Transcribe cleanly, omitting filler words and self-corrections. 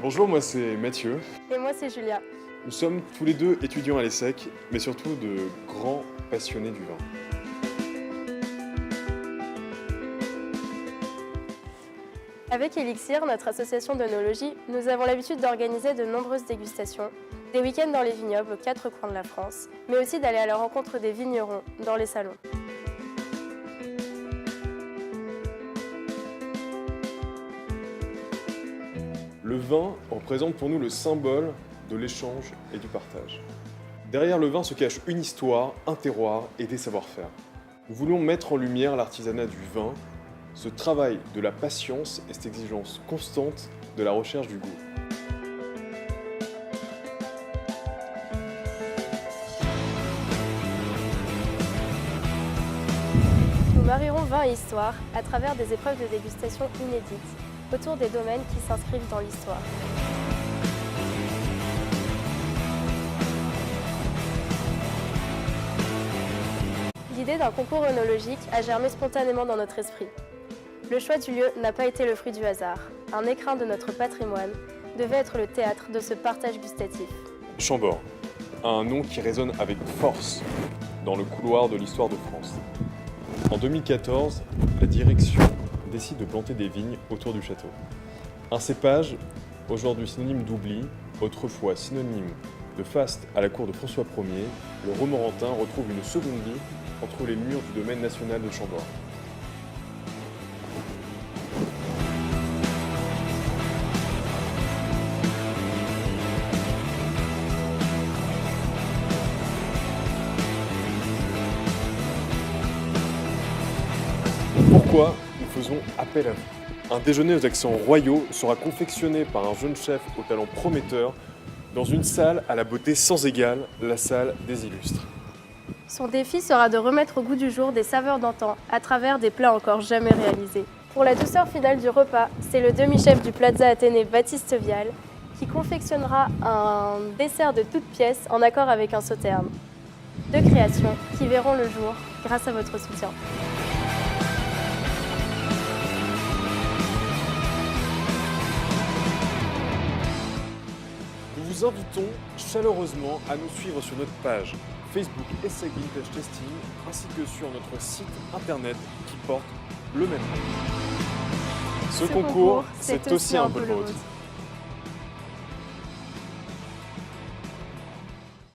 Bonjour, moi c'est Mathieu. Et moi, c'est Julia. Nous sommes tous les deux étudiants à l'ESSEC, mais surtout de grands passionnés du vin. Avec Elixir, notre association d'œnologie, nous avons l'habitude d'organiser de nombreuses dégustations, des week-ends dans les vignobles aux quatre coins de la France, mais aussi d'aller à la rencontre des vignerons dans les salons. Le vin représente pour nous le symbole de l'échange et du partage. Derrière le vin se cache une histoire, un terroir et des savoir-faire. Nous voulons mettre en lumière l'artisanat du vin, ce travail de la patience et cette exigence constante de la recherche du goût. Nous marierons vin et histoire à travers des épreuves de dégustation inédites, autour des domaines qui s'inscrivent dans l'histoire. L'idée d'un concours œnologique a germé spontanément dans notre esprit. Le choix du lieu n'a pas été le fruit du hasard. Un écrin de notre patrimoine devait être le théâtre de ce partage gustatif. Chambord, un nom qui résonne avec force dans le couloir de l'histoire de France. En 2014, la direction décide de planter des vignes autour du château. Un cépage, aujourd'hui synonyme d'oubli, autrefois synonyme de faste à la cour de François Ier, le Romorantin retrouve une seconde vie entre les murs du domaine national de Chambord. Pourquoi nous faisons appel à vous? Un déjeuner aux accents royaux sera confectionné par un jeune chef au talent prometteur dans une salle à la beauté sans égale, la salle des illustres. Son défi sera de remettre au goût du jour des saveurs d'antan à travers des plats encore jamais réalisés. Pour la douceur finale du repas, c'est le demi-chef du Plaza Athénée, Baptiste Vial, qui confectionnera un dessert de toutes pièces en accord avec un sauterne. Deux créations qui verront le jour grâce à votre soutien. Nous vous invitons chaleureusement à nous suivre sur notre page Facebook ESSEC Vintage Tasting ainsi que sur notre site internet qui porte le même nom. Ce concours, c'est aussi un peu le vôtre.